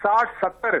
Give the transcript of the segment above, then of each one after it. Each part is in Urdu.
60-70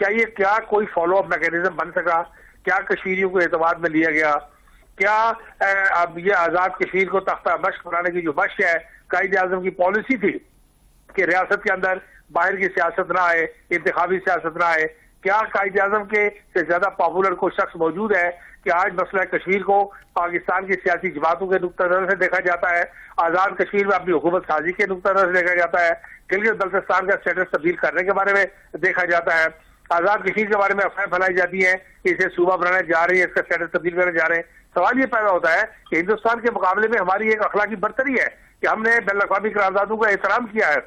چاہیے کیا کوئی فالو اپ میکینزم بن سکا, کیا کشمیریوں کو اعتماد میں لیا گیا, کیا اب یہ آزاد کشمیر کو تختہ مشق بنانے کی جو مشق ہے, قائد اعظم کی پالیسی تھی کہ ریاست کے اندر باہر کی سیاست نہ آئے, انتخابی سیاست نہ آئے, کیا قائد اعظم کے سے زیادہ پاپولر کوئی شخص موجود ہے کہ آج مسئلہ کشمیر کو پاکستان کی سیاسی جماعتوں کے نقطہ نظر سے دیکھا جاتا ہے, آزاد کشمیر میں اپنی حکومت سازی کے نقطہ نظر سے دیکھا جاتا ہے, گلگت بلتستان کا اسٹیٹس تبدیل کرنے کے بارے میں دیکھا جاتا ہے, آزاد کشمیر کے بارے میں افواہیں پھیلائی جاتی ہیں کہ اسے صوبہ بنانے جا رہی ہے, اس کا اسٹیٹس تبدیل کرنے جا رہے ہیں. سوال یہ پیدا ہوتا ہے کہ ہندوستان کے مقابلے میں ہماری ایک اخلاقی برتری ہے کہ ہم نے بین الاقوامی قراردادوں کا احترام کیا ہے,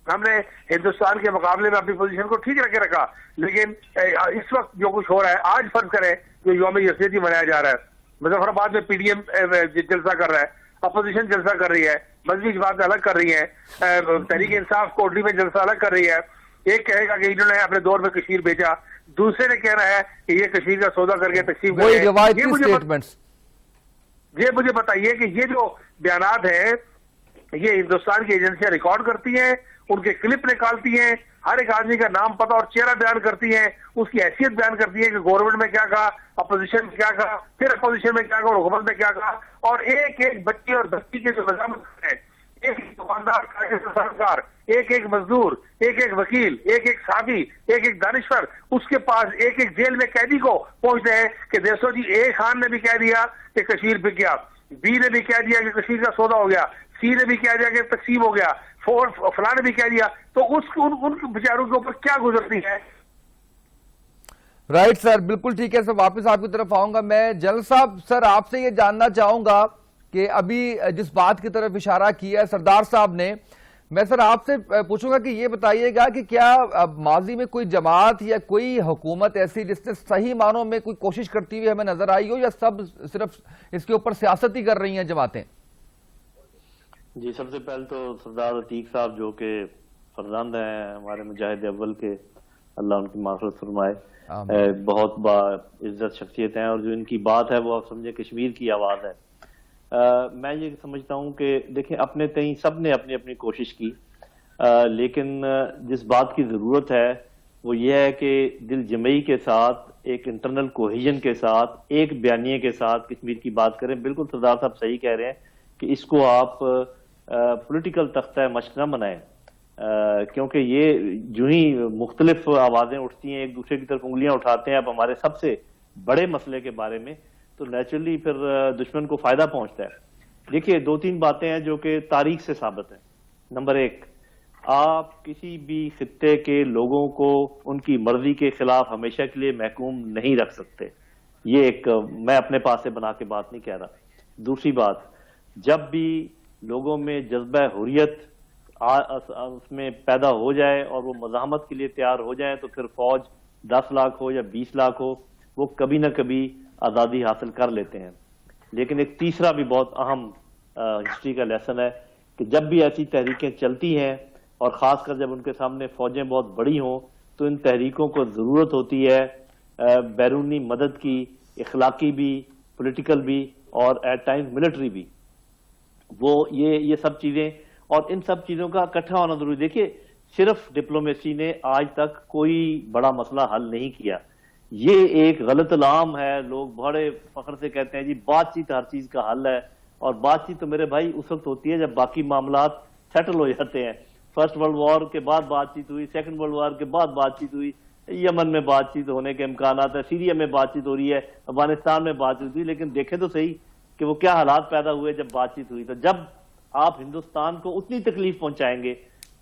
ہم نے ہندوستان کے مقابلے میں اپنی پوزیشن کو ٹھیک رکھے رکھا, لیکن اس وقت جو کچھ ہو رہا ہے, آج فرض کریں جو یوم یکسوئی منایا جا رہا ہے, مظفر آباد میں پی ڈی ایم جلسہ کر رہا ہے, اپوزیشن جلسہ کر رہی ہے, مذہبی جماعتیں الگ کر رہی ہیں, تحریک انصاف کوٹلی میں جلسہ الگ کر رہی ہے. ایک کہے گا کہ انہوں نے اپنے دور میں کشمیر بیچا, دوسرے نے کہنا ہے کہ یہ کشمیر کا سودا کر کے تقسیم کر یہ مجھے بتائیے کہ یہ جو بیانات ہیں یہ ہندوستان کی ایجنسیاں ریکارڈ کرتی ہیں, ان کے کلپ نکالتی ہیں, ہر ایک آدمی کا نام پتہ اور چہرہ بیان کرتی ہیں, اس کی حیثیت بیان کرتی ہے کہ گورنمنٹ میں کیا کہا, اپوزیشن میں کیا کہا, پھر اپوزیشن میں کیا کہا اور حکومت میں کیا کہا, اور ایک ایک بچے اور بچی کے جو مضامت ہیں, ایک ایک دکاندار, سرکار, ایک ایک مزدور, ایک ایک وکیل, ایک ایک صحافی, ایک ایک دانشور, اس کے پاس ایک ایک جیل میں قیدی کو پہنچتے ہیں کہ دیکھو جی اے خان نے بھی کہہ دیا کہ کشمیر بک گیا, بی نے بھی کہہ دیا کہ کشمیر کا سودا ہو گیا, سی نے بھی کہہ دیا کہ تقسیم ہو گیا, فلاں نے بھی کہہ دیا, تو ان بیچاروں کے اوپر کیا گزرتی ہے. رائٹ سر, بالکل ٹھیک ہے سر, واپس آپ کی طرف آؤں گا. میں جنرل صاحب سر آپ سے یہ جاننا چاہوں گا کہ ابھی جس بات کی طرف اشارہ کیا ہے سردار صاحب نے, میں سر آپ سے پوچھوں گا کہ یہ بتائیے گا کہ کیا ماضی میں کوئی جماعت یا کوئی حکومت ایسی جس نے صحیح معنوں میں کوئی کوشش کرتی ہوئی ہمیں نظر آئی ہو, یا سب صرف اس کے اوپر سیاست ہی کر رہی ہیں جماعتیں؟ جی, سب سے پہلے تو سردار عتیق صاحب جو کہ فرزند ہیں ہمارے مجاہد اول کے, اللہ ان کی مغفرت فرمائے, بہت با عزت شخصیت ہیں, اور جو ان کی بات ہے وہ آپ سمجھے کشمیر کی آواز ہے. میں یہ سمجھتا ہوں کہ دیکھیں اپنے تئیں سب نے اپنی اپنی کوشش کی, لیکن جس بات کی ضرورت ہے وہ یہ ہے کہ دل جمعی کے ساتھ, ایک انٹرنل کوہیژن کے ساتھ, ایک بیانیے کے ساتھ کشمیر کی بات کریں. بالکل سردار صاحب صحیح کہہ رہے ہیں کہ اس کو آپ پولیٹیکل تختہ مشق نہ بنائیں, کیونکہ یہ جو ہی مختلف آوازیں اٹھتی ہیں, ایک دوسرے کی طرف انگلیاں اٹھاتے ہیں اب ہمارے سب سے بڑے مسئلے کے بارے میں, تو نیچرلی پھر دشمن کو فائدہ پہنچتا ہے. دیکھیے دو تین باتیں ہیں جو کہ تاریخ سے ثابت ہیں. نمبر ایک, آپ کسی بھی خطے کے لوگوں کو ان کی مرضی کے خلاف ہمیشہ کے لیے محکوم نہیں رکھ سکتے. یہ ایک میں اپنے پاس سے بنا کے بات نہیں کہہ رہا. دوسری بات, جب بھی لوگوں میں جذبہ حریت اس میں پیدا ہو جائے اور وہ مزاحمت کے لیے تیار ہو جائیں تو پھر فوج 10 لاکھ ہو یا 20 لاکھ ہو, وہ کبھی نہ کبھی آزادی حاصل کر لیتے ہیں. لیکن ایک تیسرا بھی بہت اہم ہسٹری کا لیسن ہے کہ جب بھی ایسی تحریکیں چلتی ہیں, اور خاص کر جب ان کے سامنے فوجیں بہت بڑی ہوں, تو ان تحریکوں کو ضرورت ہوتی ہے بیرونی مدد کی, اخلاقی بھی, پولیٹیکل بھی, اور ایٹ ٹائمز ملٹری بھی. وہ یہ سب چیزیں, اور ان سب چیزوں کا اکٹھا ہونا ضروری. دیکھیے صرف ڈپلومیسی نے آج تک کوئی بڑا مسئلہ حل نہیں کیا. یہ ایک غلط الہام ہے, لوگ بڑے فخر سے کہتے ہیں جی بات چیت ہر چیز کا حل ہے, اور بات چیت تو میرے بھائی اس وقت ہوتی ہے جب باقی معاملات سیٹل ہو جاتے ہیں. فرسٹ ورلڈ وار کے بعد بات چیت ہوئی, سیکنڈ ورلڈ وار کے بعد بات چیت ہوئی, یمن میں بات چیت ہونے کے امکانات ہیں, سیریا میں بات چیت ہو رہی ہے, افغانستان میں بات چیت ہوئی, لیکن دیکھیں تو صحیح کہ وہ کیا حالات پیدا ہوئے جب بات چیت ہوئی. تو جب آپ ہندوستان کو اتنی تکلیف پہنچائیں گے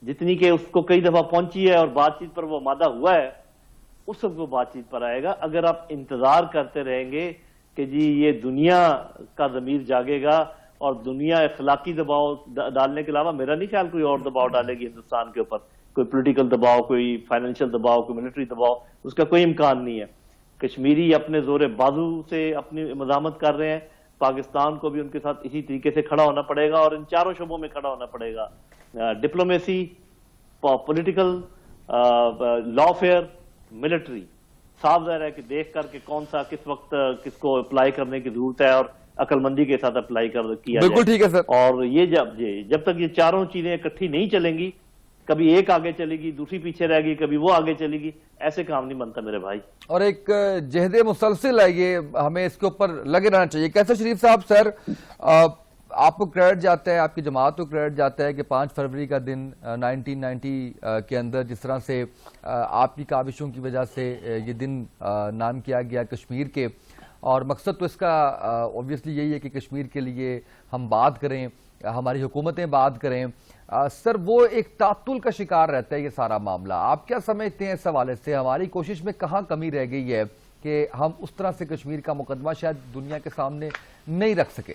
جتنی کہ اس کو کئی دفعہ پہنچی ہے, اور بات چیت پر وہ آمادہ ہوا ہے, اس وقت وہ بات چیت پر آئے گا. اگر آپ انتظار کرتے رہیں گے کہ جی یہ دنیا کا ضمیر جاگے گا, اور دنیا اخلاقی دباؤ ڈالنے کے علاوہ میرا نہیں خیال کوئی اور دباؤ ڈالے گی ہندوستان کے اوپر, کوئی پولیٹیکل دباؤ, کوئی فائنینشیل دباؤ, کوئی ملٹری دباؤ, اس کا کوئی امکان نہیں ہے. کشمیری اپنے زور بازو سے اپنی مزاحمت کر رہے ہیں, پاکستان کو بھی ان کے ساتھ اسی طریقے سے کھڑا ہونا پڑے گا, اور ان چاروں شعبوں میں کھڑا ہونا پڑے گا, ڈپلومیسی, پولیٹیکل, لا فیئر, ملٹری. صاف ظاہر ہے کہ دیکھ کر کہ کون سا کس وقت کس کو اپلائی کرنے کی ضرورت ہے, اور عقل مندی کے ساتھ اپلائی کیا جائے. بالکل ٹھیک ہے سر. اور یہ جب تک یہ چاروں چیزیں اکٹھی نہیں چلیں گی, کبھی ایک آگے چلے گی دوسری پیچھے رہ گی, کبھی وہ آگے چلے گی, ایسے کام نہیں بنتا میرے بھائی. اور ایک جہد مسلسل ہے یہ, ہمیں اس کے اوپر لگے رہنا چاہیے. کیسے شریف صاحب سر آپ کو کریڈٹ جاتا ہے, آپ کی جماعت کو کریڈٹ جاتا ہے کہ 5 فروری کا دن 1990 کے اندر جس طرح سے آپ کی کاوشوں کی وجہ سے یہ دن نام کیا گیا کشمیر کے, اور مقصد تو اس کا اوبویسلی یہی ہے کہ کشمیر کے لیے ہم بات کریں, ہماری حکومتیں بات کریں. سر وہ ایک تعطل کا شکار رہتا ہے یہ سارا معاملہ. آپ کیا سمجھتے ہیں اس حوالے سے ہماری کوشش میں کہاں کمی رہ گئی ہے کہ ہم اس طرح سے کشمیر کا مقدمہ شاید دنیا کے سامنے نہیں رکھ سکے؟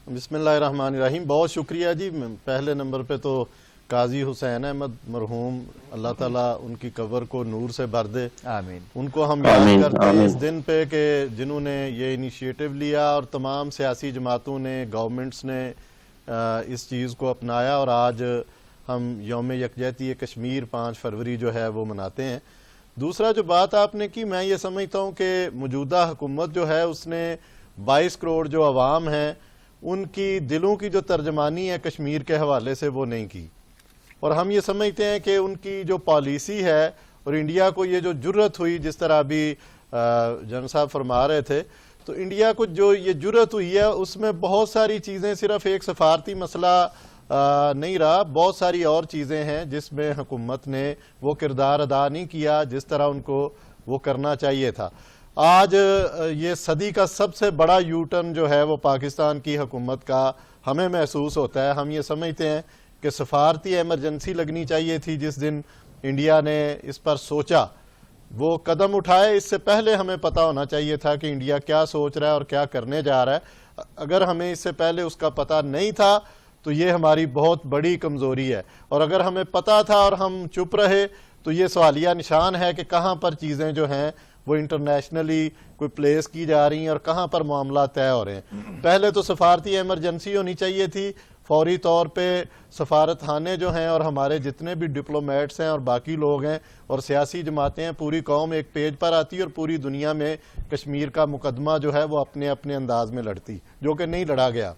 بسم اللہ الرحمن الرحیم. بہت شکریہ جی. پہلے نمبر پہ تو قاضی حسین احمد مرحوم, اللہ تعالیٰ ان کی قبر کو نور سے بھر دے, آمین. ان کو ہم یاد کرتے ہیں اس دن پہ کہ جنہوں نے یہ انیشیٹو لیا, اور تمام سیاسی جماعتوں نے, گورنمنٹس نے اس چیز کو اپنایا, اور آج ہم یوم یکجہتی کشمیر 5 فروری جو ہے وہ مناتے ہیں. دوسرا جو بات آپ نے کی, میں یہ سمجھتا ہوں کہ موجودہ حکومت جو ہے اس نے 22 کروڑ جو عوام ہیں ان کی دلوں کی جو ترجمانی ہے کشمیر کے حوالے سے وہ نہیں کی. اور ہم یہ سمجھتے ہیں کہ ان کی جو پالیسی ہے, اور انڈیا کو یہ جو جرت ہوئی, جس طرح ابھی جنرل صاحب فرما رہے تھے, تو انڈیا کو جو یہ جرت ہوئی ہے اس میں بہت ساری چیزیں, صرف ایک سفارتی مسئلہ نہیں رہا, بہت ساری اور چیزیں ہیں جس میں حکومت نے وہ کردار ادا نہیں کیا جس طرح ان کو وہ کرنا چاہیے تھا. آج یہ صدی کا سب سے بڑا یو ٹرن جو ہے وہ پاکستان کی حکومت کا ہمیں محسوس ہوتا ہے. ہم یہ سمجھتے ہیں کہ سفارتی ایمرجنسی لگنی چاہیے تھی جس دن انڈیا نے اس پر سوچا, وہ قدم اٹھائے. اس سے پہلے ہمیں پتہ ہونا چاہیے تھا کہ انڈیا کیا سوچ رہا ہے اور کیا کرنے جا رہا ہے. اگر ہمیں اس سے پہلے اس کا پتہ نہیں تھا تو یہ ہماری بہت بڑی کمزوری ہے, اور اگر ہمیں پتہ تھا اور ہم چپ رہے تو یہ سوالیہ نشان ہے کہ کہاں پر چیزیں جو ہیں وہ انٹرنیشنلی کوئی پلیس کی جا رہی ہیں اور کہاں پر معاملات طے ہو رہے ہیں. پہلے تو سفارتی ایمرجنسی ہونی چاہیے تھی, فوری طور پہ سفارت خانے جو ہیں اور ہمارے جتنے بھی ڈپلومیٹس ہیں اور باقی لوگ ہیں اور سیاسی جماعتیں ہیں, پوری قوم ایک پیج پر آتی اور پوری دنیا میں کشمیر کا مقدمہ جو ہے وہ اپنے اپنے انداز میں لڑتی, جو کہ نہیں لڑا گیا.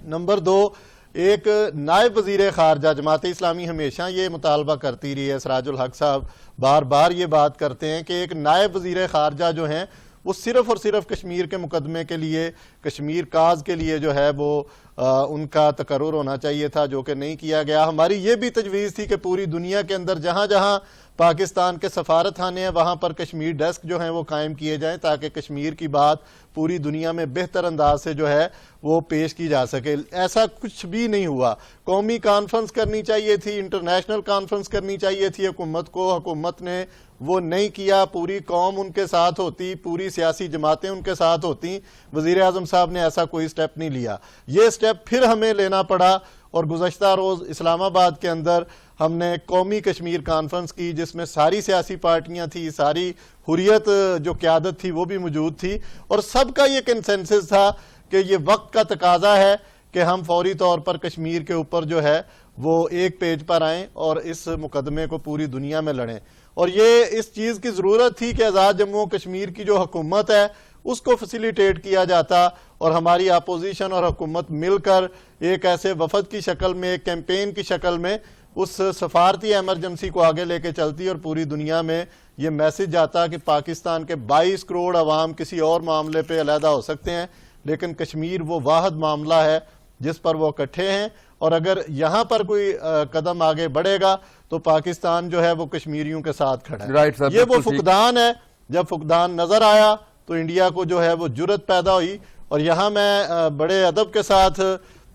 نمبر 2, ایک نائب وزیر خارجہ, جماعت اسلامی ہمیشہ یہ مطالبہ کرتی رہی ہے, سراج الحق صاحب بار بار یہ بات کرتے ہیں کہ ایک نائب وزیر خارجہ جو ہیں وہ صرف اور صرف کشمیر کے مقدمے کے لیے, کشمیر کاز کے لیے جو ہے وہ ان کا تقرر ہونا چاہیے تھا, جو کہ نہیں کیا گیا. ہماری یہ بھی تجویز تھی کہ پوری دنیا کے اندر جہاں جہاں پاکستان کے سفارت خانے ہیں وہاں پر کشمیر ڈیسک جو ہیں وہ قائم کیے جائیں تاکہ کشمیر کی بات پوری دنیا میں بہتر انداز سے جو ہے وہ پیش کی جا سکے. ایسا کچھ بھی نہیں ہوا. قومی کانفرنس کرنی چاہیے تھی, انٹرنیشنل کانفرنس کرنی چاہیے تھی حکومت کو, حکومت نے وہ نہیں کیا. پوری قوم ان کے ساتھ ہوتی, پوری سیاسی جماعتیں ان کے ساتھ ہوتی, وزیر اعظم صاحب نے ایسا کوئی سٹیپ نہیں لیا. یہ سٹیپ پھر ہمیں لینا پڑا, اور گزشتہ روز اسلام آباد کے اندر ہم نے قومی کشمیر کانفرنس کی جس میں ساری سیاسی پارٹیاں تھی, ساری حریت جو قیادت تھی وہ بھی موجود تھی, اور سب کا یہ کنسنسس تھا کہ یہ وقت کا تقاضا ہے کہ ہم فوری طور پر کشمیر کے اوپر جو ہے وہ ایک پیج پر آئیں اور اس مقدمے کو پوری دنیا میں لڑیں. اور یہ اس چیز کی ضرورت تھی کہ آزاد جموں و کشمیر کی جو حکومت ہے اس کو فیسیلیٹیٹ کیا جاتا, اور ہماری اپوزیشن اور حکومت مل کر ایک ایسے وفد کی شکل میں, ایک کیمپین کی شکل میں اس سفارتی ایمرجنسی کو آگے لے کے چلتی, اور پوری دنیا میں یہ میسج جاتا کہ پاکستان کے 22 کروڑ عوام کسی اور معاملے پہ علیحدہ ہو سکتے ہیں لیکن کشمیر وہ واحد معاملہ ہے جس پر وہ اکٹھے ہیں, اور اگر یہاں پر کوئی قدم آگے بڑھے گا تو پاکستان جو ہے وہ کشمیریوں کے ساتھ کھڑا ہے. یہ وہ فقدان ہے. جب فقدان نظر آیا تو انڈیا کو جو ہے وہ جرت پیدا ہوئی. اور یہاں میں بڑے ادب کے ساتھ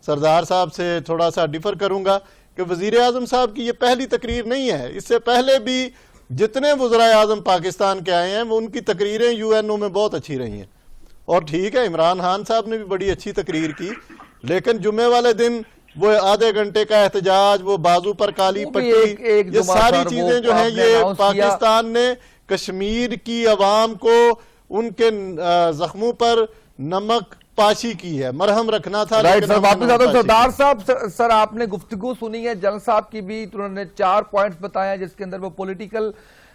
سردار صاحب سے تھوڑا سا ڈیفر کروں گا کہ وزیر اعظم صاحب کی یہ پہلی تقریر نہیں ہے. اس سے پہلے بھی جتنے وزراء اعظم پاکستان کے آئے ہیں وہ ان کی تقریریں یو این او میں بہت اچھی رہی ہیں, اور ٹھیک ہے عمران خان صاحب نے بھی بڑی اچھی تقریر کی, لیکن جمعے والے دن وہ آدھے گھنٹے کا احتجاج, وہ بازو پر کالی پٹی, یہ ساری چیزیں جو ہیں یہ پاکستان نے کشمیر کی عوام کو ان کے زخموں پر نمک پاشی کی ہے, مرہم رکھنا تھا. سردار صاحب, سر آپ نے گفتگو سنی ہے جنرل صاحب کی بھی, انہوں نے 4 پوائنٹس بتایا جس کے اندر وہ پولیٹیکل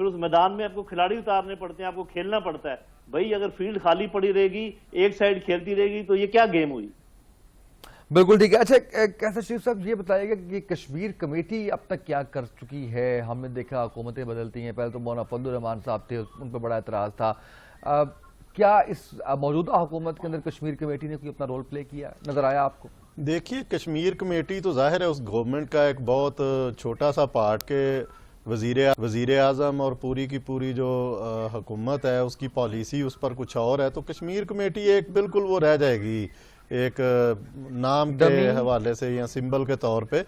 پھر اس میدان میں آپ کو کھلاڑی اتارنے پڑتے ہیں، آپ کو کھیلنا پڑتا ہے. بھائی اگر فیلڈ خالی پڑی رہے گی، ایک سائیڈ کھیلتی رہے گی، تو یہ کیا گیم ہوئی؟ بالکل ٹھیک ہے. اچھا کیسر شریف صاحب یہ بتائیے گا کہ کشمیر کمیٹی اب تک کیا کر چکی ہے؟ ہم نے دیکھا حکومتیں بدلتی ہیں، پہلے تو مولانا فضل الرحمان صاحب تھے، ان پہ بڑا اعتراض تھا. کیا اس موجودہ حکومت کے اندر کشمیر کمیٹی نے کوئی اپنا رول پلے کیا نظر آیا آپ کو؟ دیکھیے کشمیر کمیٹی تو ظاہر ہے اس گورنمنٹ کا ایک بہت چھوٹا سا پارٹ کے وزیر اعظم اور پوری کی پوری جو حکومت ہے اس کی پالیسی اس پر کچھ اور ہے. تو کشمیر کمیٹی ایک بالکل وہ رہ جائے گی ایک نام کے حوالے سے یا سمبل کے طور پہ.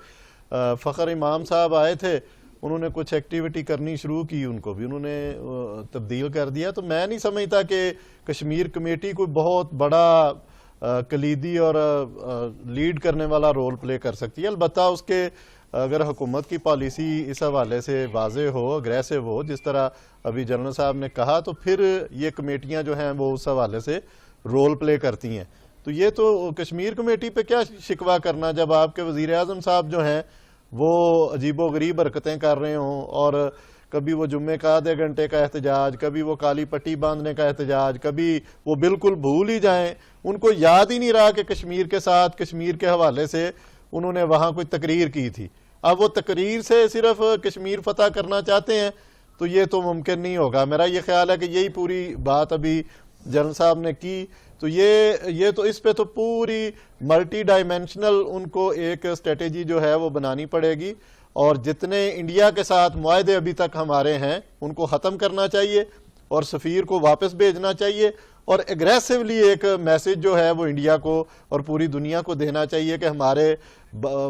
فخر امام صاحب آئے تھے، انہوں نے کچھ ایکٹیویٹی کرنی شروع کی، ان کو بھی انہوں نے تبدیل کر دیا. تو میں نہیں سمجھتا کہ کشمیر کمیٹی کوئی بہت بڑا کلیدی اور لیڈ کرنے والا رول پلے کر سکتی ہے. البتہ اس کے اگر حکومت کی پالیسی اس حوالے سے واضح ہو، اگریسو ہو، جس طرح ابھی جنرل صاحب نے کہا، تو پھر یہ کمیٹیاں جو ہیں وہ اس حوالے سے رول پلے کرتی ہیں. تو یہ تو کشمیر کمیٹی پہ کیا شکوہ کرنا جب آپ کے وزیر اعظم صاحب جو ہیں وہ عجیب و غریب حرکتیں کر رہے ہوں، اور کبھی وہ جمعے کا آدھے گھنٹے کا احتجاج، کبھی وہ کالی پٹی باندھنے کا احتجاج، کبھی وہ بالکل بھول ہی جائیں، ان کو یاد ہی نہیں رہا کہ کشمیر کے ساتھ کشمیر کے حوالے سے انہوں نے وہاں کوئی تقریر کی تھی. اب وہ تقریر سے صرف کشمیر فتح کرنا چاہتے ہیں تو یہ تو ممکن نہیں ہوگا. میرا یہ خیال ہے کہ یہی پوری بات ابھی جنرل صاحب نے کی. تو یہ تو اس پہ تو پوری ملٹی ڈائمینشنل ان کو ایک اسٹریٹجی جو ہے وہ بنانی پڑے گی، اور جتنے انڈیا کے ساتھ معاہدے ابھی تک ہمارے ہیں ان کو ختم کرنا چاہیے اور سفیر کو واپس بھیجنا چاہیے، اور اگریسولی ایک میسج جو ہے وہ انڈیا کو اور پوری دنیا کو دینا چاہیے کہ ہمارے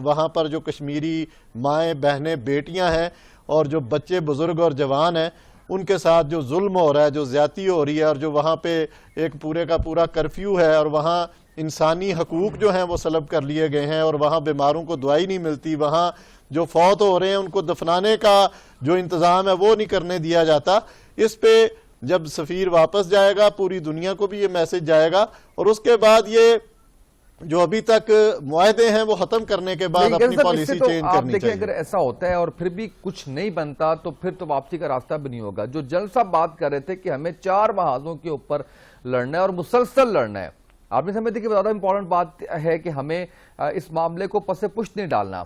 وہاں پر جو کشمیری مائیں بہنیں بیٹیاں ہیں اور جو بچے بزرگ اور جوان ہیں ان کے ساتھ جو ظلم ہو رہا ہے، جو زیادتی ہو رہی ہے، اور جو وہاں پہ ایک پورے کا پورا کرفیو ہے، اور وہاں انسانی حقوق جو ہیں وہ سلب کر لیے گئے ہیں، اور وہاں بیماروں کو دوائی نہیں ملتی، وہاں جو فوت ہو رہے ہیں ان کو دفنانے کا جو انتظام ہے وہ نہیں کرنے دیا جاتا. اس پہ جب سفیر واپس جائے گا پوری دنیا کو بھی یہ میسج جائے گا، اور اس کے بعد یہ جو ابھی تک معاہدے ہیں وہ ختم کرنے کے بعد اپنی پالیسی چینج کرنی چاہیے. اگر ایسا ہوتا ہے اور پھر بھی کچھ نہیں بنتا تو پھر تو واپسی کا راستہ بھی نہیں ہوگا. جو جنرل صاحب بات کر رہے تھے کہ ہمیں 4 محاذوں کے اوپر لڑنا ہے اور مسلسل لڑنا ہے، آپ نے سمجھتے کہ زیادہ امپورٹنٹ بات ہے کہ ہمیں اس معاملے کو پس پشت نہیں ڈالنا،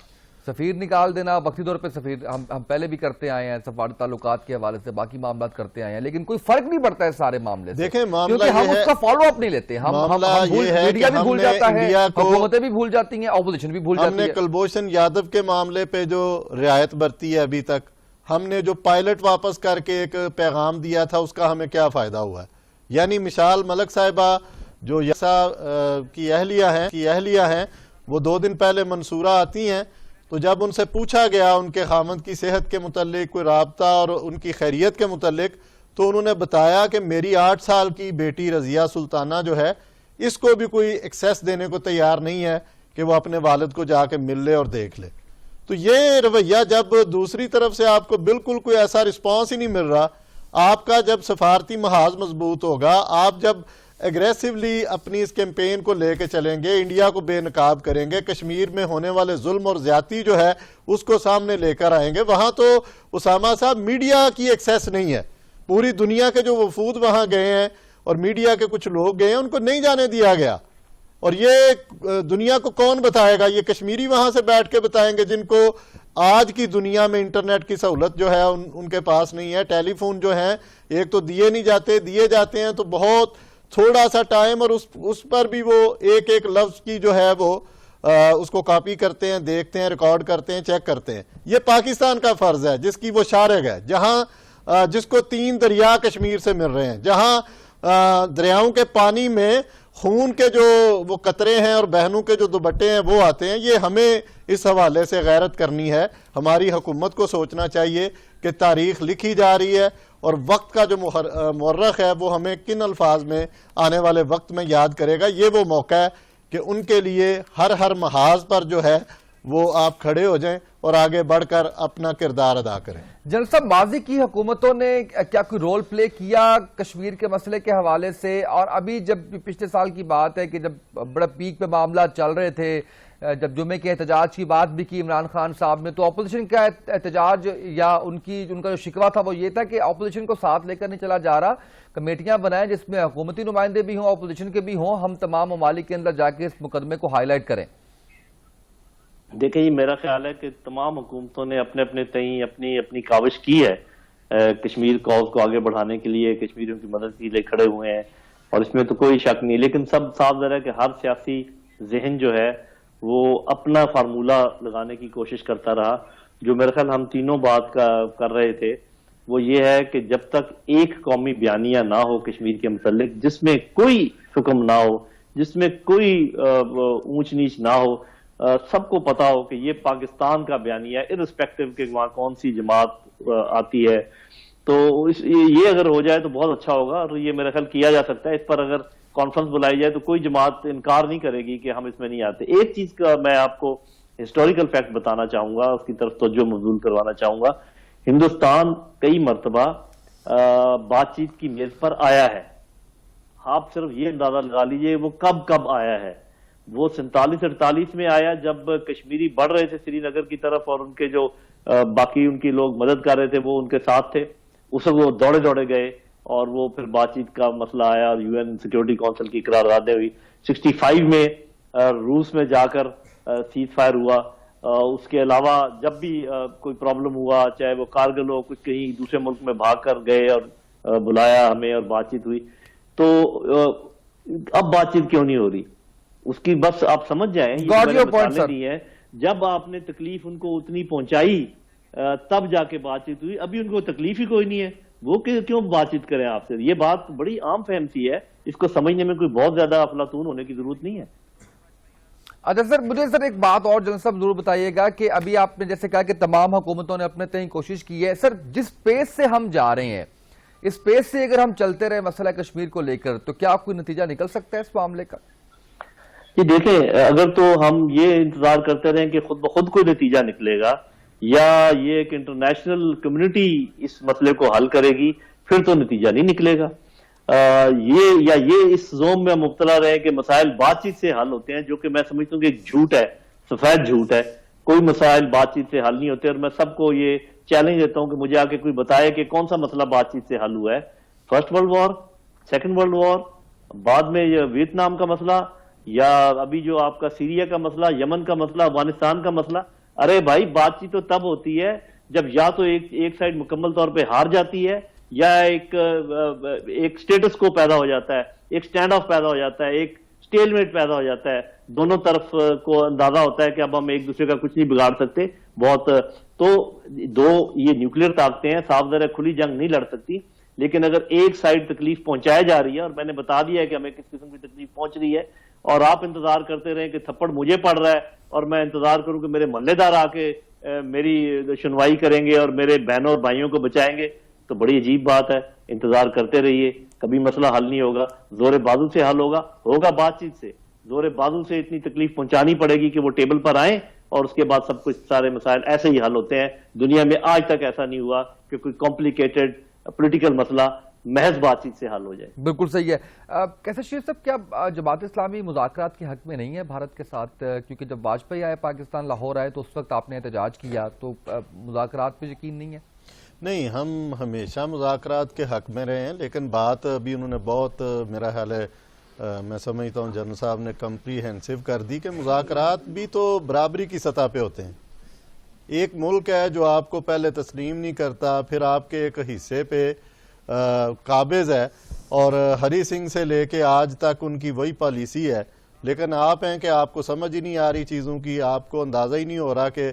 سفیر نکال دینا وقتی طور پہ. سفیر ہم پہلے بھی کرتے آئے ہیں، سفارت تعلقات کے حوالے سے باقی معاملات کرتے آئے ہیں، لیکن کوئی فرق نہیں پڑتا ہے سارے معاملے سے. دیکھیں معاملہ کیونکہ ہم اس کا فالو اپ نہیں لیتے. میڈیا بھی بھول جاتا ہے، حکومتیں بھی بھول جاتی ہیں، اپوزیشن بھی بھول جاتی ہے. ہم نے کلبھوشن یادو کے معاملے پہ جو رعایت برتی ہے ابھی تک، ہم نے جو پائلٹ واپس کر کے ایک پیغام دیا تھا اس کا ہمیں کیا فائدہ ہوا ہے؟ یعنی مشال ملک صاحبہ جو کی اہلیہ ہیں وہ 2 دن پہلے منصورہ آتی ہیں، تو جب ان سے پوچھا گیا ان کے خامند کی صحت کے متعلق کوئی رابطہ اور ان کی خیریت کے متعلق، تو انہوں نے بتایا کہ میری 8 سال کی بیٹی رضیہ سلطانہ جو ہے اس کو بھی کوئی ایکسیس دینے کو تیار نہیں ہے کہ وہ اپنے والد کو جا کے مل لے اور دیکھ لے. تو یہ رویہ جب دوسری طرف سے آپ کو بالکل کوئی ایسا رسپانس ہی نہیں مل رہا، آپ کا جب سفارتی محاذ مضبوط ہوگا، آپ جب ایگریسولی اپنی اس کیمپین کو لے کے چلیں گے، انڈیا کو بے نقاب کریں گے، کشمیر میں ہونے والے ظلم اور زیادتی جو ہے اس کو سامنے لے کر آئیں گے. وہاں تو اسامہ صاحب میڈیا کی ایکسیس نہیں ہے، پوری دنیا کے جو وفود وہاں گئے ہیں اور میڈیا کے کچھ لوگ گئے ہیں ان کو نہیں جانے دیا گیا. اور یہ دنیا کو کون بتائے گا؟ یہ کشمیری وہاں سے بیٹھ کے بتائیں گے جن کو آج کی دنیا میں انٹرنیٹ کی سہولت جو ہے ان کے پاس نہیں ہے. ٹیلی فون جو ہیں ایک تو دیے نہیں جاتے، دیے جاتے ہیں تو بہت تھوڑا سا ٹائم، اور اس پر بھی وہ ایک ایک لفظ کی جو ہے وہ اس کو کاپی کرتے ہیں، دیکھتے ہیں، ریکارڈ کرتے ہیں، چیک کرتے ہیں. یہ پاکستان کا فرض ہے جس کی وہ شارگ ہے، جہاں جس کو 3 دریا کشمیر سے مل رہے ہیں، جہاں دریاؤں کے پانی میں خون کے جو وہ قطرے ہیں اور بہنوں کے جو دوپٹے ہیں وہ آتے ہیں. یہ ہمیں اس حوالے سے غیرت کرنی ہے. ہماری حکومت کو سوچنا چاہیے کہ تاریخ لکھی جا رہی ہے اور وقت کا جو مورخ ہے وہ ہمیں کن الفاظ میں آنے والے وقت میں یاد کرے گا. یہ وہ موقع ہے کہ ان کے لیے ہر محاذ پر جو ہے وہ آپ کھڑے ہو جائیں اور آگے بڑھ کر اپنا کردار ادا کریں. جنرل صاحب، ماضی کی حکومتوں نے کیا کوئی رول پلے کیا کشمیر کے مسئلے کے حوالے سے؟ اور ابھی جب پچھلے سال کی بات ہے کہ جب بڑا پیک پہ معاملات چل رہے تھے، جب جمعے کے احتجاج کی بات بھی کی عمران خان صاحب نے، تو اپوزیشن کا احتجاج یا ان کا جو شکوہ تھا وہ یہ تھا کہ اپوزیشن کو ساتھ لے کر نہیں چلا جا رہا، کمیٹیاں بنائیں جس میں حکومتی نمائندے بھی ہوں، اپوزیشن کے بھی ہوں، ہم تمام ممالک کے اندر جا کے اس مقدمے کو ہائی لائٹ کریں۔ دیکھیں یہ میرا خیال ہے کہ تمام حکومتوں نے اپنے اپنے تئیں اپنی کاوش کی ہے کشمیر کاز کو آگے بڑھانے کے لیے، کشمیریوں کی مدد کے لیے کھڑے ہوئے ہیں، اور اس میں تو کوئی شک نہیں، لیکن سب صاف ظاہر ہے کہ ہر سیاسی ذہن جو ہے وہ اپنا فارمولہ لگانے کی کوشش کرتا رہا۔ جو میرے خیال ہم تینوں بات کر رہے تھے وہ یہ ہے کہ جب تک ایک قومی بیانیہ نہ ہو کشمیر کے متعلق، جس میں کوئی حکم نہ ہو، جس میں کوئی اونچ نیچ نہ ہو، سب کو پتا ہو کہ یہ پاکستان کا بیانیہ ہے، ارسپیکٹو کہ وہاں کون سی جماعت آتی ہے، تو یہ اگر ہو جائے تو بہت اچھا ہوگا، اور یہ میرا خیال کیا جا سکتا ہے۔ اس پر اگر کانفرنس بلائی جائے تو کوئی جماعت انکار نہیں کرے گی کہ ہم اس میں نہیں آتے۔ ایک چیز کا میں آپ کو ہسٹوریکل فیکٹ بتانا چاہوں گا، اس کی طرف توجہ مبذول کروانا چاہوں گا۔ ہندوستان کئی مرتبہ بات چیت کی میز پر آیا ہے، آپ صرف یہ اندازہ لگا لیجئے وہ کب آیا ہے۔ وہ 47-48 میں آیا جب کشمیری بڑھ رہے تھے سری نگر کی طرف، اور ان کے جو باقی ان کی لوگ مدد کر رہے تھے وہ ان کے ساتھ تھے، اس وقت وہ دوڑے گئے اور وہ پھر بات چیت کا مسئلہ آیا اور یو این سیکیورٹی کونسل کی قراردادیں ہوئی۔ 65 میں روس میں جا کر سیز فائر ہوا۔ اس کے علاوہ جب بھی کوئی پرابلم ہوا، چاہے وہ کارگل ہو، کچھ کہیں دوسرے ملک میں بھاگ کر گئے اور بلایا ہمیں اور بات چیت ہوئی، تو اب بات چیت کیوں نہیں ہو رہی؟ اس کی بس آپ سمجھ جائیں، مثالیں دی ہیں، جب آپ نے تکلیف ان کو اتنی پہنچائی تب جا کے بات چیت ہوئی، ابھی ان کو تکلیف ہی کوئی نہیں ہے، وہ کیوں بات چیت کریں آپ سے؟ یہ بات بڑی عام فہم سی ہے، اس کو سمجھنے میں کوئی بہت زیادہ افلاطون ہونے کی ضرورت نہیں ہے۔ اچھا سر، مجھے ایک بات اور جنرل صاحب ضرور بتائیے گا کہ ابھی آپ نے جیسے کہا کہ تمام حکومتوں نے اپنے تئیں کوشش کی ہے، سر جس پیس سے ہم جا رہے ہیں، اس پیس سے اگر ہم چلتے رہے مسئلہ کشمیر کو لے کر، تو کیا کوئی نتیجہ نکل سکتا ہے اس معاملے کا؟ یہ دیکھیں، اگر تو ہم یہ انتظار کرتے رہیں کہ خود بخود کوئی نتیجہ نکلے گا، یا یہ کہ انٹرنیشنل کمیونٹی اس مسئلے کو حل کرے گی، پھر تو نتیجہ نہیں نکلے گا۔ یہ اس زوم میں مبتلا رہے کہ مسائل بات چیت سے حل ہوتے ہیں، جو کہ میں سمجھتا ہوں کہ ایک جھوٹ ہے، سفید جھوٹ ہے۔ کوئی مسائل بات چیت سے حل نہیں ہوتے، اور میں سب کو یہ چیلنج دیتا ہوں کہ مجھے آ کے کوئی بتائے کہ کون سا مسئلہ بات چیت سے حل ہوا ہے۔ First world war, second world war, بعد میں یہ ویتنام کا مسئلہ، یا ابھی جو آپ کا سیریا کا مسئلہ، یمن کا مسئلہ، افغانستان کا مسئلہ، ارے بھائی بات چیت تو تب ہوتی ہے جب یا تو ایک سائڈ مکمل طور پہ ہار جاتی ہے، یا ایک سٹیٹس کو پیدا ہو جاتا ہے، ایک سٹینڈ آف پیدا ہو جاتا ہے، ایک سٹیل میٹ پیدا ہو جاتا ہے، دونوں طرف کو اندازہ ہوتا ہے کہ اب ہم ایک دوسرے کا کچھ نہیں بگاڑ سکتے۔ تو دو یہ نیوکلیر طاقتیں ہیں، صاف ظاہر کھلی جنگ نہیں لڑ سکتی، لیکن اگر ایک سائڈ تکلیف پہنچایا جا رہی ہے، اور میں نے بتا دیا ہے کہ ہمیں کس قسم کی تکلیف پہنچ رہی ہے، اور آپ انتظار کرتے رہیں کہ تھپڑ مجھے پڑ رہا ہے اور میں انتظار کروں کہ میرے محلے دار آ کے میری سنوائی کریں گے اور میرے بہنوں اور بھائیوں کو بچائیں گے، تو بڑی عجیب بات ہے۔ انتظار کرتے رہیے، کبھی مسئلہ حل نہیں ہوگا، زور بازو سے حل ہوگا بات چیت سے۔ زور بازو سے اتنی تکلیف پہنچانی پڑے گی کہ وہ ٹیبل پر آئیں، اور اس کے بعد سب کچھ سارے مسائل ایسے ہی حل ہوتے ہیں۔ دنیا میں آج تک ایسا نہیں ہوا کہ کوئی کمپلیکیٹڈ پولیٹیکل مسئلہ محض بات چیت سے حل ہو جائے۔ بالکل صحیح ہے۔ کیسے شیر صاحب، کیا جماعت اسلامی مذاکرات کے حق میں نہیں ہے بھارت کے ساتھ؟ کیونکہ جب واجپئی آئے پاکستان، لاہور آئے، تو اس وقت آپ نے احتجاج کیا، تو مذاکرات پہ یقین نہیں ہے؟ نہیں، ہم ہمیشہ مذاکرات کے حق میں رہے ہیں، لیکن بات ابھی انہوں نے بہت میرا خیال ہے میں سمجھتا ہوں جنرل صاحب نے کمپریہنسو کر دی کہ مذاکرات بھی تو برابری کی سطح پہ ہوتے ہیں۔ ایک ملک ہے جو آپ کو پہلے تسلیم نہیں کرتا، پھر آپ کے ایک حصے پہ قابض ہے، اور ہری سنگھ سے لے کے آج تک ان کی وہی پالیسی ہے، لیکن آپ ہیں کہ آپ کو سمجھ ہی نہیں آ رہی چیزوں کی، آپ کو اندازہ ہی نہیں ہو رہا کہ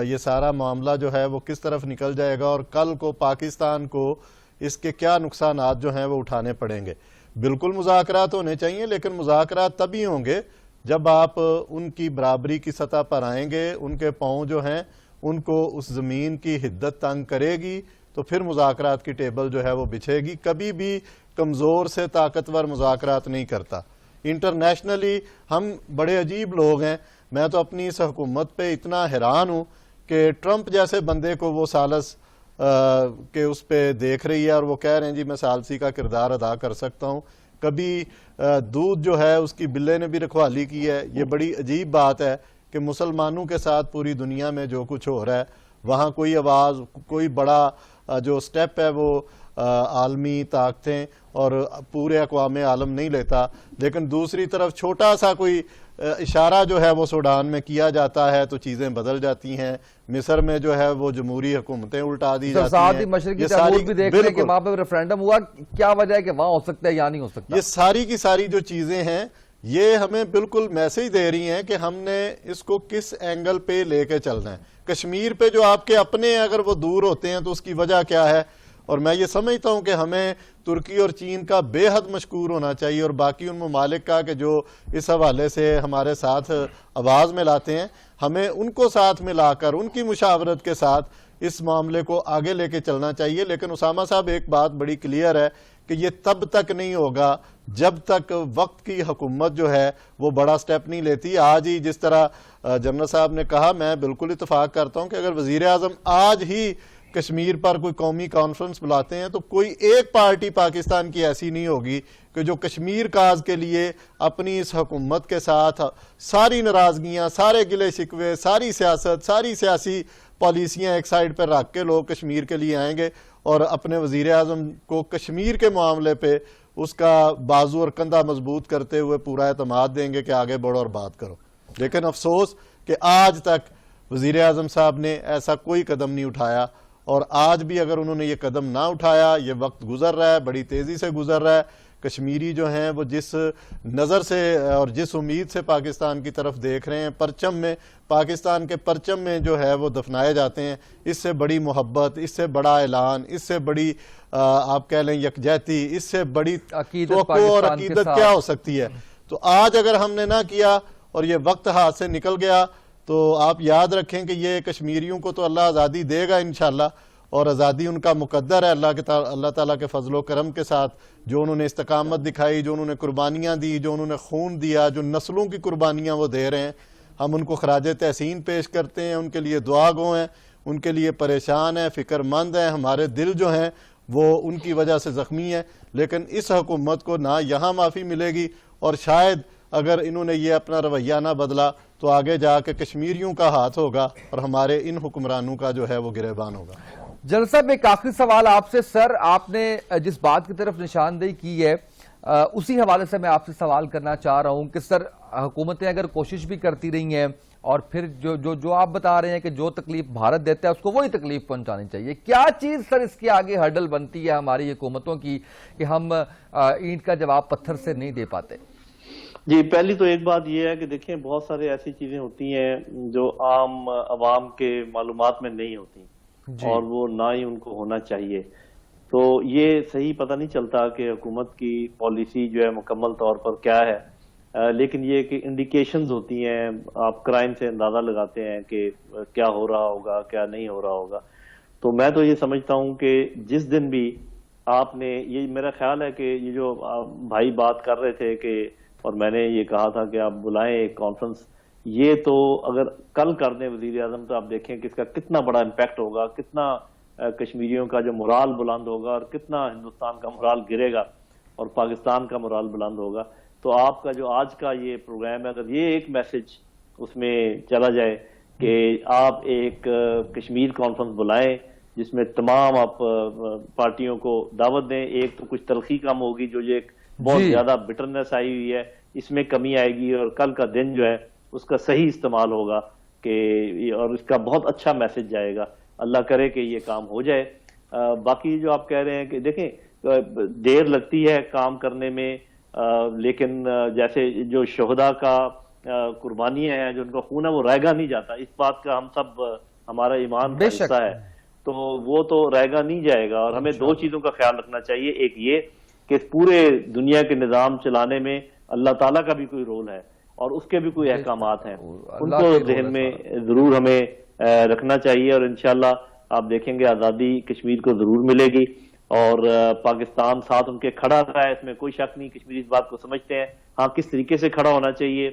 یہ سارا معاملہ جو ہے وہ کس طرف نکل جائے گا، اور کل کو پاکستان کو اس کے کیا نقصانات جو ہیں وہ اٹھانے پڑیں گے۔ بالکل مذاکرات ہونے چاہیے، لیکن مذاکرات تبھی ہوں گے جب آپ ان کی برابری کی سطح پر آئیں گے، ان کے پاؤں جو ہیں ان کو اس زمین کی حدت تنگ کرے گی، تو پھر مذاکرات کی ٹیبل جو ہے وہ بچھے گی۔ کبھی بھی کمزور سے طاقتور مذاکرات نہیں کرتا۔ انٹرنیشنلی ہم بڑے عجیب لوگ ہیں، میں تو اپنی اس حکومت پہ اتنا حیران ہوں کہ ٹرمپ جیسے بندے کو وہ سالس کہ اس پہ دیکھ رہی ہے، اور وہ کہہ رہے ہیں جی میں سالسی کا کردار ادا کر سکتا ہوں۔ کبھی دودھ جو ہے اس کی بلے نے بھی رکھوالی کی ہے. یہ بڑی عجیب بات ہے کہ مسلمانوں کے ساتھ پوری دنیا میں جو کچھ ہو رہا ہے وہاں کوئی آواز, کوئی بڑا جو سٹیپ ہے وہ عالمی طاقتیں اور پورے اقوام عالم نہیں لیتا, لیکن دوسری طرف چھوٹا سا کوئی اشارہ جو ہے وہ سوڈان میں کیا جاتا ہے تو چیزیں بدل جاتی ہیں. مصر میں جو ہے وہ جمہوری حکومتیں الٹا دی جاتی ساتھ ہی ہیں. مشرقی تیمور بھی دیکھ رہے ہیں کہ وہاں پہ ریفرینڈم ہوا, کیا وجہ ہے کہ وہاں ہو سکتا ہے یا نہیں ہو سکتا؟ یہ ساری کی ساری جو چیزیں ہیں یہ ہمیں بالکل میسج دے رہی ہیں کہ ہم نے اس کو کس اینگل پہ لے کے چلنا ہے. کشمیر پہ جو آپ کے اپنے ہیں اگر وہ دور ہوتے ہیں تو اس کی وجہ کیا ہے, اور میں یہ سمجھتا ہوں کہ ہمیں ترکی اور چین کا بے حد مشکور ہونا چاہیے اور باقی ان ممالک کا کہ جو اس حوالے سے ہمارے ساتھ آواز میں لاتے ہیں. ہمیں ان کو ساتھ میں لا کر ان کی مشاورت کے ساتھ اس معاملے کو آگے لے کے چلنا چاہیے. لیکن اسامہ صاحب ایک بات بڑی کلیئر ہے کہ یہ تب تک نہیں ہوگا جب تک وقت کی حکومت جو ہے وہ بڑا سٹیپ نہیں لیتی. آج ہی جس طرح جنرل صاحب نے کہا, میں بالکل اتفاق کرتا ہوں کہ اگر وزیر اعظم آج ہی کشمیر پر کوئی قومی کانفرنس بلاتے ہیں تو کوئی ایک پارٹی پاکستان کی ایسی نہیں ہوگی کہ جو کشمیر کاز کے لیے اپنی اس حکومت کے ساتھ ساری ناراضگیاں, سارے گلے شکوے, ساری سیاست, ساری سیاسی پالیسیاں ایک سائیڈ پر رکھ کے لوگ کشمیر کے لیے آئیں گے اور اپنے وزیر اعظم کو کشمیر کے معاملے پہ اس کا بازو اور کندھا مضبوط کرتے ہوئے پورا اعتماد دیں گے کہ آگے بڑھو اور بات کرو. لیکن افسوس کہ آج تک وزیر اعظم صاحب نے ایسا کوئی قدم نہیں اٹھایا, اور آج بھی اگر انہوں نے یہ قدم نہ اٹھایا, یہ وقت گزر رہا ہے, بڑی تیزی سے گزر رہا ہے. کشمیری جو ہیں وہ جس نظر سے اور جس امید سے پاکستان کی طرف دیکھ رہے ہیں, پرچم میں, پاکستان کے پرچم میں جو ہے وہ دفنائے جاتے ہیں, اس سے بڑی محبت, اس سے بڑا اعلان, اس سے بڑی آپ کہہ لیں یکجہتی, اس سے بڑی توقع اور عقیدت کیا ہو سکتی ہے. تو آج اگر ہم نے نہ کیا اور یہ وقت ہاتھ سے نکل گیا تو آپ یاد رکھیں کہ یہ کشمیریوں کو تو اللہ آزادی دے گا انشاءاللہ, اور آزادی ان کا مقدر ہے اللہ تعالیٰ کے فضل و کرم کے ساتھ. جو انہوں نے استقامت دکھائی, جو انہوں نے قربانیاں دی, جو انہوں نے خون دیا, جو نسلوں کی قربانیاں وہ دے رہے ہیں, ہم ان کو خراج تحسین پیش کرتے ہیں, ان کے لیے دعا گو ہیں, ان کے لیے پریشان ہیں, فکر مند ہیں. ہمارے دل جو ہیں وہ ان کی وجہ سے زخمی ہیں, لیکن اس حکومت کو نہ یہاں معافی ملے گی, اور شاید اگر انہوں نے یہ اپنا رویہ نہ بدلا تو آگے جا کے کشمیریوں کا ہاتھ ہوگا اور ہمارے ان حکمرانوں کا جو ہے وہ گریبان ہوگا. جنرل صاحب ایک آخری سوال آپ سے. سر آپ نے جس بات کی طرف نشاندہی کی ہے اسی حوالے سے میں آپ سے سوال کرنا چاہ رہا ہوں کہ سر حکومتیں اگر کوشش بھی کرتی رہی ہیں اور پھر جو آپ بتا رہے ہیں کہ جو تکلیف بھارت دیتا ہے اس کو وہی تکلیف پہنچانی چاہیے, کیا چیز سر اس کے آگے ہرڈل بنتی ہے ہماری حکومتوں کی کہ ہم اینٹ کا جواب پتھر سے نہیں دے پاتے؟ جی, پہلی تو ایک بات یہ ہے کہ دیکھیں بہت سارے ایسی چیزیں ہوتی ہیں جو عام عوام کے معلومات میں نہیں ہوتی اور وہ نہ ہی ان کو ہونا چاہیے. تو یہ صحیح پتہ نہیں چلتا کہ حکومت کی پالیسی جو ہے مکمل طور پر کیا ہے, لیکن یہ کہ انڈیکیشنز ہوتی ہیں, آپ کرائم سے اندازہ لگاتے ہیں کہ کیا ہو رہا ہوگا کیا نہیں ہو رہا ہوگا. تو میں تو یہ سمجھتا ہوں کہ جس دن بھی آپ نے, یہ میرا خیال ہے کہ یہ جو بھائی بات کر رہے تھے کہ, اور میں نے یہ کہا تھا کہ آپ بلائیں ایک کانفرنس, یہ تو اگر کل کر دیں وزیر اعظم تو آپ دیکھیں کہ اس کا کتنا بڑا امپیکٹ ہوگا, کتنا کشمیریوں کا جو مورال بلند ہوگا اور کتنا ہندوستان کا مورال گرے گا اور پاکستان کا مورال بلند ہوگا. تو آپ کا جو آج کا یہ پروگرام ہے, اگر یہ ایک میسج اس میں چلا جائے کہ آپ ایک کشمیر کانفرنس بلائیں جس میں تمام آپ پارٹیوں کو دعوت دیں, ایک تو کچھ تلخی کم ہوگی, جو یہ بہت زیادہ بٹرنس آئی ہوئی ہے اس میں کمی آئے گی, اور کل کا دن جو ہے اس کا صحیح استعمال ہوگا کہ, اور اس کا بہت اچھا میسج جائے گا. اللہ کرے کہ یہ کام ہو جائے. باقی جو آپ کہہ رہے ہیں کہ دیکھیں دیر لگتی ہے کام کرنے میں, لیکن جیسے جو شہداء کا قربانیاں ہیں, جو ان کا خون ہے وہ رائے گا نہیں جاتا, اس بات کا ہم سب, ہمارا ایمان کا حصہ ہے, تو وہ تو رائے گا نہیں جائے گا. اور ہمیں دو چیزوں کا خیال رکھنا چاہیے, ایک یہ کہ پورے دنیا کے نظام چلانے میں اللہ تعالیٰ کا بھی کوئی رول ہے اور اس کے بھی کوئی احکامات ہیں, ان کو ذہن میں ضرور ہمیں رکھنا چاہیے. اور انشاءاللہ آپ دیکھیں گے آزادی کشمیر کو ضرور ملے گی, اور پاکستان ساتھ ان کے کھڑا رہا ہے, اس میں کوئی شک نہیں. کشمیری اس بات کو سمجھتے ہیں. ہاں کس طریقے سے کھڑا ہونا چاہیے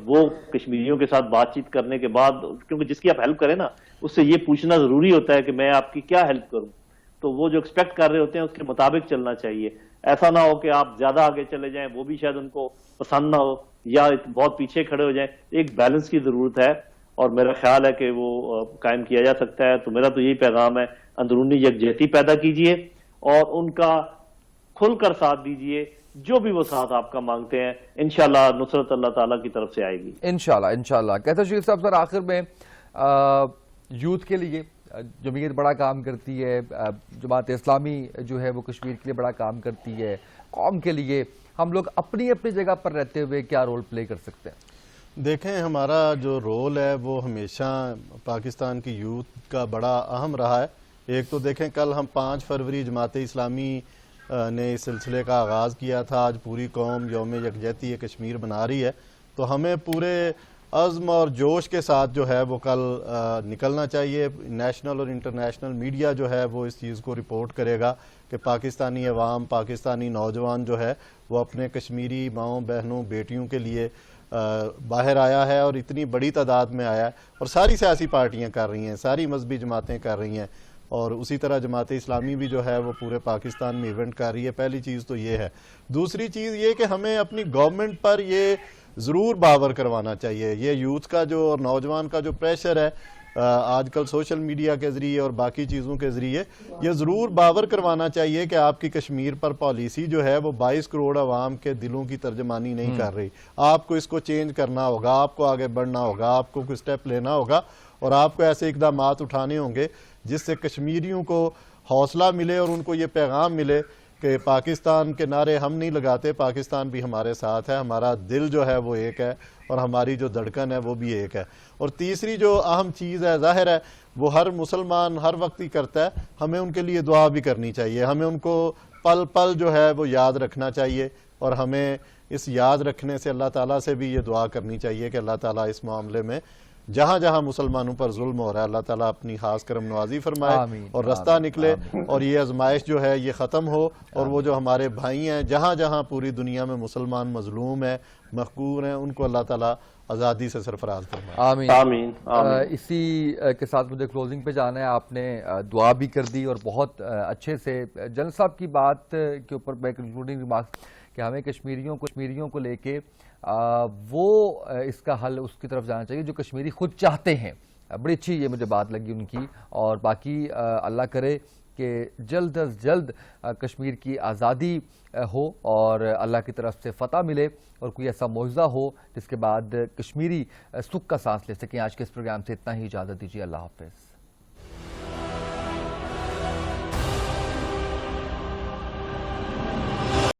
وہ کشمیریوں کے ساتھ بات چیت کرنے کے بعد, کیونکہ جس کی آپ ہیلپ کریں نا اس سے یہ پوچھنا ضروری ہوتا ہے کہ میں آپ کی کیا ہیلپ کروں, تو وہ جو ایکسپیکٹ کر رہے ہوتے ہیں اس کے مطابق چلنا چاہیے. ایسا نہ ہو کہ آپ زیادہ آگے چلے جائیں، وہ بھی شاید ان کو پسند نہ ہو، یا بہت پیچھے کھڑے ہو جائیں. ایک بیلنس کی ضرورت ہے اور میرا خیال ہے کہ وہ قائم کیا جا سکتا ہے. تو میرا تو یہی پیغام ہے، اندرونی یکجہتی پیدا کیجئے اور ان کا کھل کر ساتھ دیجئے، جو بھی وہ ساتھ آپ کا مانگتے ہیں. انشاءاللہ نصرت اللہ تعالیٰ کی طرف سے آئے گی. انشاءاللہ. کہتے ہیں شریف صاحب سر، آخر میں یوتھ کے لیے جمعیت بڑا کام کرتی ہے، جماعت اسلامی جو ہے وہ کشمیر کے لیے بڑا کام کرتی ہے، قوم کے لیے ہم لوگ اپنی اپنی جگہ پر رہتے ہوئے کیا رول پلے کر سکتے ہیں؟ دیکھیں، ہمارا جو رول ہے وہ ہمیشہ پاکستان کی یوتھ کا بڑا اہم رہا ہے. ایک تو دیکھیں، کل ہم 5 فروری جماعت اسلامی نے اس سلسلے کا آغاز کیا تھا. آج پوری قوم یوم یکجہتی کشمیر بنا رہی ہے، تو ہمیں پورے عزم اور جوش کے ساتھ جو ہے وہ کل نکلنا چاہیے. نیشنل اور انٹرنیشنل میڈیا جو ہے وہ اس چیز کو رپورٹ کرے گا کہ پاکستانی عوام، پاکستانی نوجوان جو ہے وہ اپنے کشمیری ماؤں، بہنوں، بیٹیوں کے لیے باہر آیا ہے، اور اتنی بڑی تعداد میں آیا ہے. اور ساری سیاسی پارٹیاں کر رہی ہیں، ساری مذہبی جماعتیں کر رہی ہیں، اور اسی طرح جماعت اسلامی بھی جو ہے وہ پورے پاکستان میں ایونٹ کر رہی ہے. پہلی چیز تو یہ ہے. دوسری چیز یہ کہ ہمیں اپنی گورنمنٹ پر یہ ضرور باور کروانا چاہیے. یہ یوتھ کا جو اور نوجوان کا جو پریشر ہے آج کل سوشل میڈیا کے ذریعے اور باقی چیزوں کے ذریعے، یہ ضرور باور کروانا چاہیے کہ آپ کی کشمیر پر پالیسی جو ہے وہ 22 کروڑ عوام کے دلوں کی ترجمانی نہیں کر رہی. آپ کو اس کو چینج کرنا ہوگا، آپ کو آگے بڑھنا ہوگا، آپ کو کوئی سٹیپ لینا ہوگا، اور آپ کو ایسے اقدامات اٹھانے ہوں گے جس سے کشمیریوں کو حوصلہ ملے اور ان کو یہ پیغام ملے کہ پاکستان کے نعرے ہم نہیں لگاتے، پاکستان بھی ہمارے ساتھ ہے، ہمارا دل جو ہے وہ ایک ہے، اور ہماری جو دھڑکن ہے وہ بھی ایک ہے. اور تیسری جو اہم چیز ہے، ظاہر ہے وہ ہر مسلمان ہر وقت ہی کرتا ہے، ہمیں ان کے لیے دعا بھی کرنی چاہیے. ہمیں ان کو پل پل جو ہے وہ یاد رکھنا چاہیے، اور ہمیں اس یاد رکھنے سے اللہ تعالیٰ سے بھی یہ دعا کرنی چاہیے کہ اللہ تعالیٰ اس معاملے میں جہاں جہاں مسلمانوں پر ظلم ہو رہا ہے، اللہ تعالیٰ اپنی خاص کرم نوازی فرمائے اور رستہ نکلے، اور یہ آزمائش جو ہے یہ ختم ہو، اور وہ جو ہمارے بھائی ہیں جہاں جہاں پوری دنیا میں مسلمان مظلوم ہیں، محقور ہیں، ان کو اللہ تعالیٰ آزادی سے سرفراز فرمائے. آمین. آمین. اسی کے ساتھ مجھے کلوزنگ پہ جانا ہے. آپ نے دعا بھی کر دی اور بہت اچھے سے. جنرل صاحب کی بات کے اوپر میں کنکلوڈنگ ریمارکس کہ ہمیں کشمیریوں کو لے کے وہ اس کا حل اس کی طرف جانا چاہیے جو کشمیری خود چاہتے ہیں. بڑی اچھی یہ مجھے بات لگی ان کی. اور باقی اللہ کرے کہ جلد از جلد کشمیر کی آزادی ہو اور اللہ کی طرف سے فتح ملے اور کوئی ایسا معجزہ ہو جس کے بعد کشمیری سکھ کا سانس لے سکیں. آج کے اس پروگرام سے اتنا ہی. اجازت دیجیے. اللہ حافظ.